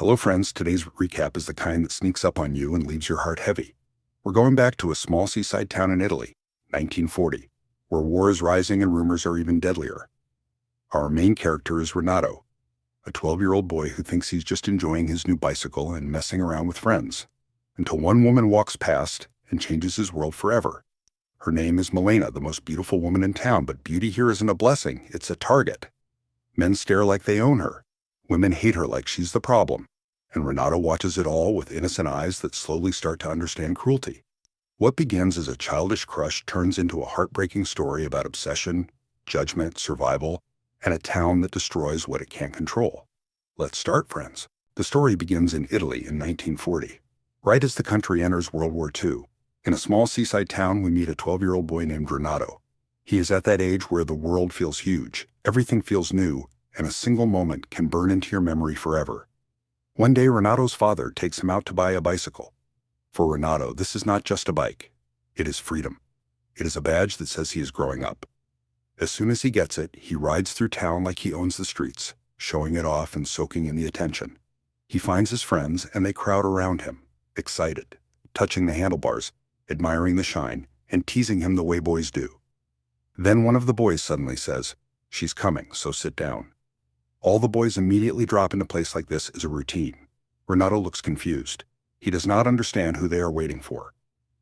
Hello friends, today's recap is the kind that sneaks up on you and leaves your heart heavy. We're going back to a small seaside town in Italy, 1940, where war is rising and rumors are even deadlier. Our main character is Renato, a 12-year-old boy who thinks he's just enjoying his new bicycle and messing around with friends, until one woman walks past and changes his world forever. Her name is Malena, the most beautiful woman in town, but beauty here isn't a blessing, it's a target. Men stare like they own her. Women hate her like she's the problem. And Renato watches it all with innocent eyes that slowly start to understand cruelty. What begins as a childish crush turns into a heartbreaking story about obsession, judgment, survival, and a town that destroys what it can't control. Let's start, friends. The story begins in Italy in 1940. Right as the country enters World War II, in a small seaside town we meet a 12-year-old boy named Renato. He is at that age where the world feels huge, everything feels new, and a single moment can burn into your memory forever. One day, Renato's father takes him out to buy a bicycle. For Renato, this is not just a bike. It is freedom. It is a badge that says he is growing up. As soon as he gets it, he rides through town like he owns the streets, showing it off and soaking in the attention. He finds his friends, and they crowd around him, excited, touching the handlebars, admiring the shine, and teasing him the way boys do. Then one of the boys suddenly says, "She's coming, so sit down." All the boys immediately drop into place like this as a routine. Renato looks confused. He does not understand who they are waiting for.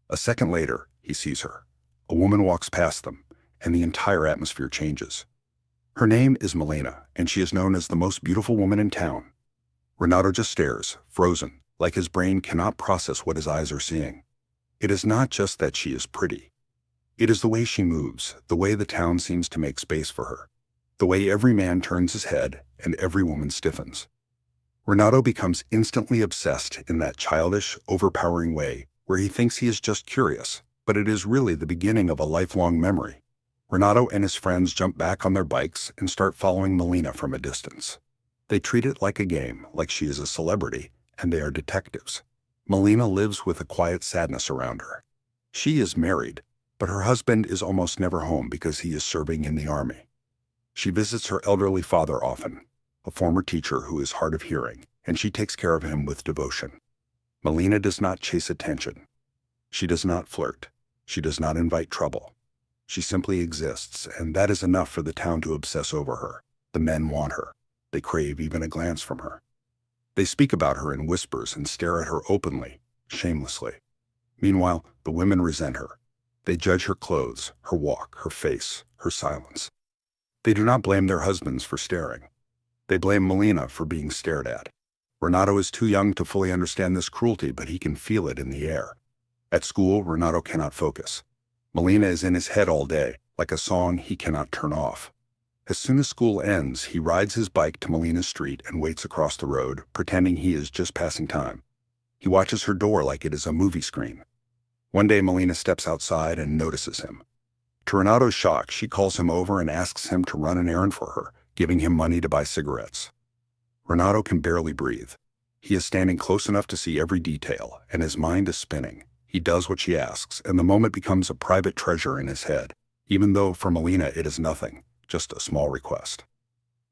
A second later, he sees her. A woman walks past them, and the entire atmosphere changes. Her name is Malena, and she is known as the most beautiful woman in town. Renato just stares, frozen, like his brain cannot process what his eyes are seeing. It is not just that she is pretty. It is the way she moves, the way the town seems to make space for her, the way every man turns his head and every woman stiffens. Renato becomes instantly obsessed in that childish, overpowering way where he thinks he is just curious, but it is really the beginning of a lifelong memory. Renato and his friends jump back on their bikes and start following Malena from a distance. They treat it like a game, like she is a celebrity, and they are detectives. Malena lives with a quiet sadness around her. She is married, but her husband is almost never home because he is serving in the army. She visits her elderly father often, a former teacher who is hard of hearing, and she takes care of him with devotion. Malena does not chase attention. She does not flirt. She does not invite trouble. She simply exists, and that is enough for the town to obsess over her. The men want her. They crave even a glance from her. They speak about her in whispers and stare at her openly, shamelessly. Meanwhile, the women resent her. They judge her clothes, her walk, her face, her silence. They do not blame their husbands for staring. They blame Malena for being stared at. Renato is too young to fully understand this cruelty, but he can feel it in the air. At school, Renato cannot focus. Malena is in his head all day, like a song he cannot turn off. As soon as school ends, he rides his bike to Malena's street and waits across the road, pretending he is just passing time. He watches her door like it is a movie screen. One day, Malena steps outside and notices him. To Renato's shock, she calls him over and asks him to run an errand for her, giving him money to buy cigarettes. Renato can barely breathe. He is standing close enough to see every detail, and his mind is spinning. He does what she asks, and the moment becomes a private treasure in his head, even though for Malena it is nothing, just a small request.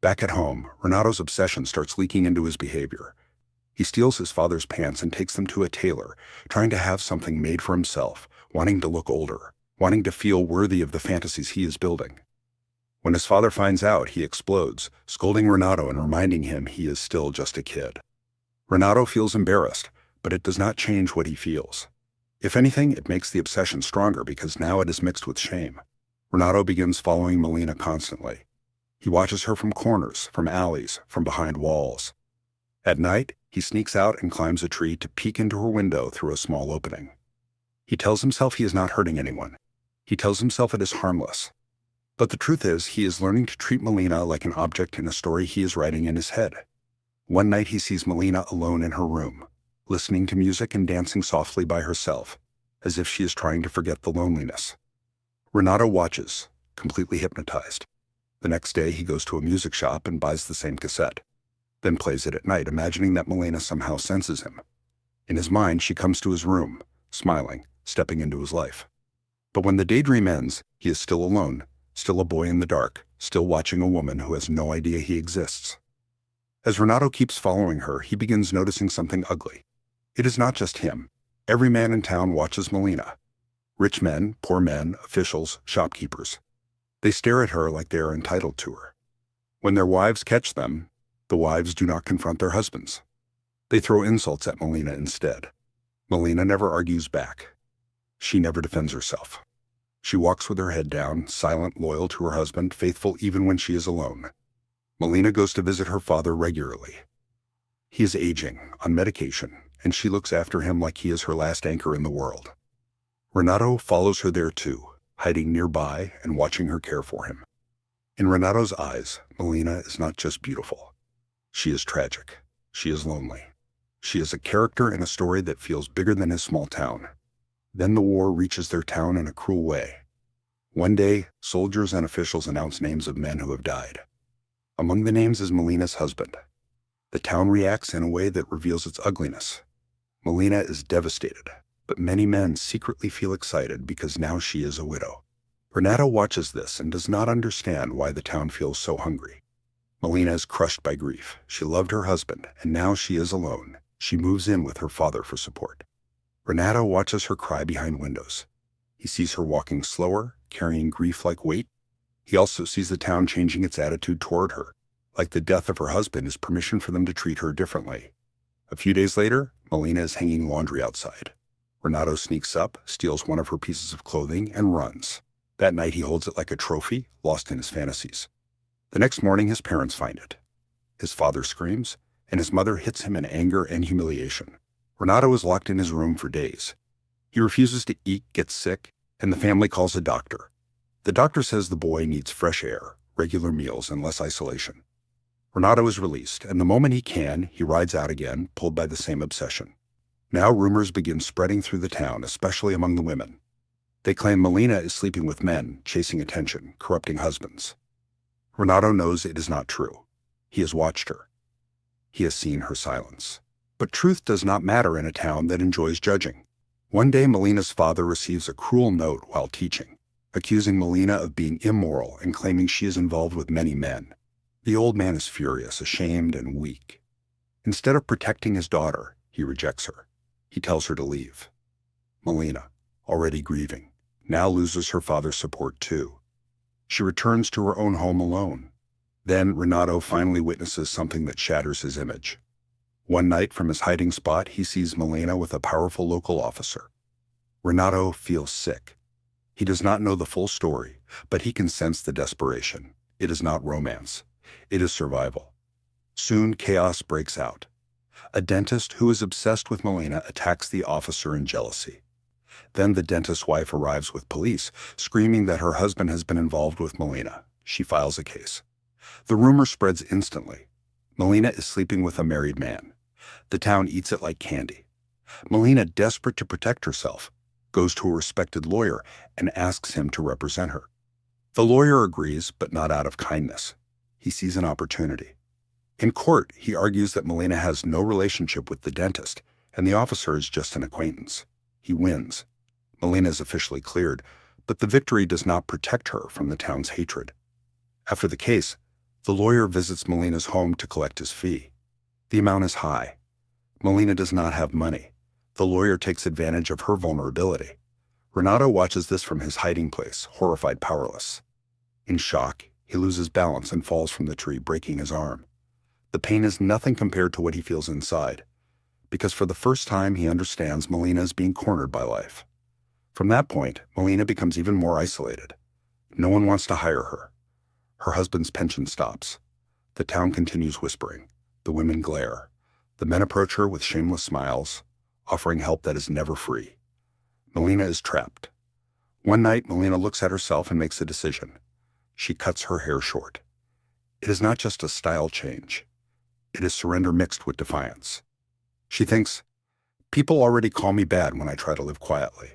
Back at home, Renato's obsession starts leaking into his behavior. He steals his father's pants and takes them to a tailor, trying to have something made for himself, wanting to look older, wanting to feel worthy of the fantasies he is building. When his father finds out, he explodes, scolding Renato and reminding him he is still just a kid. Renato feels embarrassed, but it does not change what he feels. If anything, it makes the obsession stronger because now it is mixed with shame. Renato begins following Malena constantly. He watches her from corners, from alleys, from behind walls. At night, he sneaks out and climbs a tree to peek into her window through a small opening. He tells himself he is not hurting anyone. He tells himself it is harmless. But the truth is, he is learning to treat Malena like an object in a story he is writing in his head. One night he sees Malena alone in her room, listening to music and dancing softly by herself, as if she is trying to forget the loneliness. Renato watches, completely hypnotized. The next day he goes to a music shop and buys the same cassette, then plays it at night, imagining that Malena somehow senses him. In his mind, she comes to his room, smiling, stepping into his life. But when the daydream ends, he is still alone, still a boy in the dark, still watching a woman who has no idea he exists. As Renato keeps following her, he begins noticing something ugly. It is not just him. Every man in town watches Malena. Rich men, poor men, officials, shopkeepers. They stare at her like they are entitled to her. When their wives catch them, the wives do not confront their husbands. They throw insults at Malena instead. Malena never argues back. She never defends herself. She walks with her head down, silent, loyal to her husband, faithful even when she is alone. Malena goes to visit her father regularly. He is aging, on medication, and she looks after him like he is her last anchor in the world. Renato follows her there too, hiding nearby and watching her care for him. In Renato's eyes, Malena is not just beautiful. She is tragic. She is lonely. She is a character in a story that feels bigger than his small town. Then the war reaches their town in a cruel way. One day, soldiers and officials announce names of men who have died. Among the names is Malena's husband. The town reacts in a way that reveals its ugliness. Malena is devastated, but many men secretly feel excited because now she is a widow. Renato watches this and does not understand why the town feels so hungry. Malena is crushed by grief. She loved her husband, and now she is alone. She moves in with her father for support. Renato watches her cry behind windows. He sees her walking slower, carrying grief like weight. He also sees the town changing its attitude toward her, like the death of her husband is permission for them to treat her differently. A few days later, Malena is hanging laundry outside. Renato sneaks up, steals one of her pieces of clothing, and runs. That night he holds it like a trophy, lost in his fantasies. The next morning his parents find it. His father screams, and his mother hits him in anger and humiliation. Renato is locked in his room for days. He refuses to eat, gets sick, and the family calls a doctor. The doctor says the boy needs fresh air, regular meals, and less isolation. Renato is released, and the moment he can, he rides out again, pulled by the same obsession. Now rumors begin spreading through the town, especially among the women. They claim Malena is sleeping with men, chasing attention, corrupting husbands. Renato knows it is not true. He has watched her. He has seen her silence. But truth does not matter in a town that enjoys judging. One day Malena's father receives a cruel note while teaching, accusing Malena of being immoral and claiming she is involved with many men. The old man is furious, ashamed, and weak. Instead of protecting his daughter, he rejects her. He tells her to leave. Malena, already grieving, now loses her father's support too. She returns to her own home alone. Then Renato finally witnesses something that shatters his image. One night from his hiding spot, he sees Malena with a powerful local officer. Renato feels sick. He does not know the full story, but he can sense the desperation. It is not romance. It is survival. Soon chaos breaks out. A dentist who is obsessed with Malena attacks the officer in jealousy. Then the dentist's wife arrives with police, screaming that her husband has been involved with Malena. She files a case. The rumor spreads instantly. Malena is sleeping with a married man. The town eats it like candy. Malena, desperate to protect herself, goes to a respected lawyer and asks him to represent her. The lawyer agrees, but not out of kindness. He sees an opportunity. In court, he argues that Malena has no relationship with the dentist, and the officer is just an acquaintance. He wins. Malena is officially cleared, but the victory does not protect her from the town's hatred. After the case, the lawyer visits Malena's home to collect his fee. The amount is high. Malena does not have money. The lawyer takes advantage of her vulnerability. Renato watches this from his hiding place, horrified, powerless. In shock, he loses balance and falls from the tree, breaking his arm. The pain is nothing compared to what he feels inside, because for the first time he understands Malena is being cornered by life. From that point, Malena becomes even more isolated. No one wants to hire her. Her husband's pension stops. The town continues whispering. The women glare. The men approach her with shameless smiles, offering help that is never free. Malena is trapped. One night, Malena looks at herself and makes a decision. She cuts her hair short. It is not just a style change. It is surrender mixed with defiance. She thinks, people already call me bad when I try to live quietly,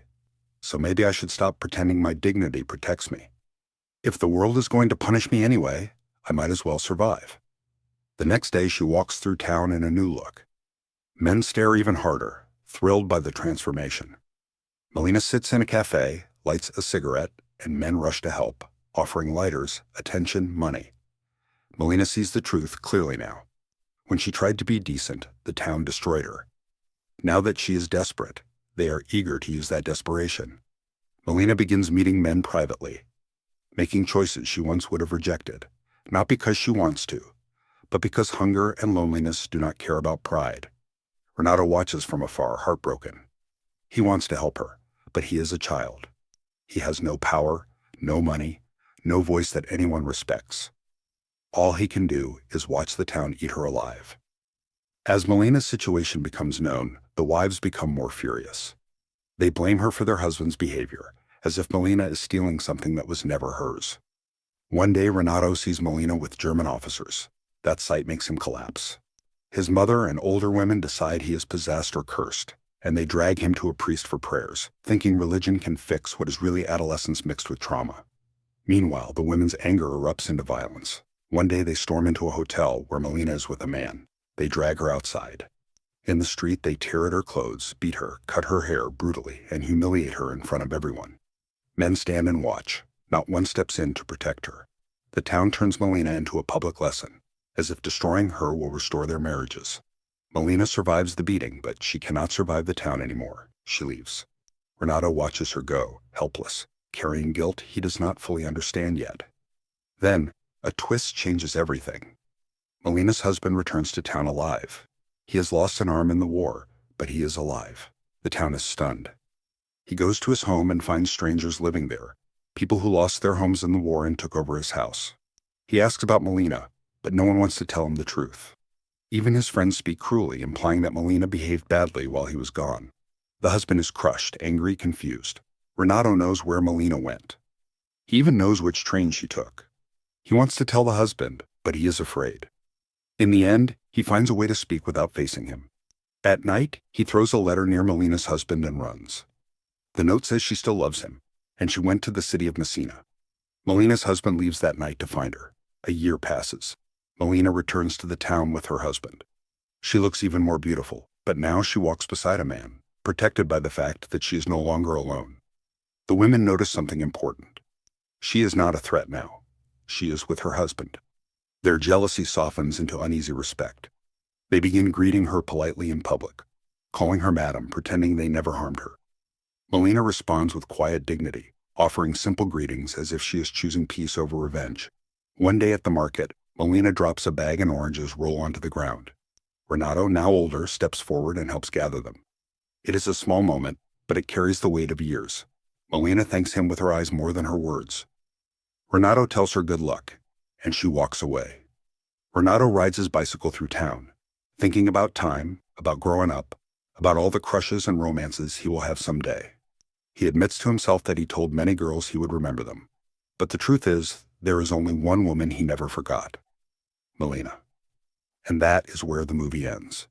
so maybe I should stop pretending my dignity protects me. If the world is going to punish me anyway, I might as well survive. The next day, she walks through town in a new look. Men stare even harder, thrilled by the transformation. Malena sits in a cafe, lights a cigarette, and men rush to help, offering lighters, attention, money. Malena sees the truth clearly now. When she tried to be decent, the town destroyed her. Now that she is desperate, they are eager to use that desperation. Malena begins meeting men privately, making choices she once would have rejected, not because she wants to, but because hunger and loneliness do not care about pride. Renato watches from afar, heartbroken. He wants to help her, but he is a child. He has no power, no money, no voice that anyone respects. All he can do is watch the town eat her alive. As Malena's situation becomes known, the wives become more furious. They blame her for their husband's behavior, as if Malena is stealing something that was never hers. One day, Renato sees Malena with German officers. That sight makes him collapse. His mother and older women decide he is possessed or cursed, and they drag him to a priest for prayers, thinking religion can fix what is really adolescence mixed with trauma. Meanwhile, the women's anger erupts into violence. One day they storm into a hotel where Malena is with a man. They drag her outside. In the street, they tear at her clothes, beat her, cut her hair brutally, and humiliate her in front of everyone. Men stand and watch. Not one steps in to protect her. The town turns Malena into a public lesson, as if destroying her will restore their marriages. Malena survives the beating, but she cannot survive the town anymore. She leaves. Renato watches her go, helpless, carrying guilt he does not fully understand yet. Then, a twist changes everything. Malena's husband returns to town alive. He has lost an arm in the war, but he is alive. The town is stunned. He goes to his home and finds strangers living there, people who lost their homes in the war and took over his house. He asks about Malena, but no one wants to tell him the truth. Even his friends speak cruelly, implying that Malena behaved badly while he was gone. The husband is crushed, angry, confused. Renato knows where Malena went. He even knows which train she took. He wants to tell the husband, but he is afraid. In the end, he finds a way to speak without facing him. At night, he throws a letter near Malena's husband and runs. The note says she still loves him, and she went to the city of Messina. Malena's husband leaves that night to find her. A year passes. Malena returns to the town with her husband. She looks even more beautiful, but now she walks beside a man, protected by the fact that she is no longer alone. The women notice something important. She is not a threat now. She is with her husband. Their jealousy softens into uneasy respect. They begin greeting her politely in public, calling her madam, pretending they never harmed her. Malena responds with quiet dignity, offering simple greetings as if she is choosing peace over revenge. One day at the market, Malena drops a bag and oranges roll onto the ground. Renato, now older, steps forward and helps gather them. It is a small moment, but it carries the weight of years. Malena thanks him with her eyes more than her words. Renato tells her good luck, and she walks away. Renato rides his bicycle through town, thinking about time, about growing up, about all the crushes and romances he will have someday. He admits to himself that he told many girls he would remember them. But the truth is, there is only one woman he never forgot. Malena. And that is where the movie ends.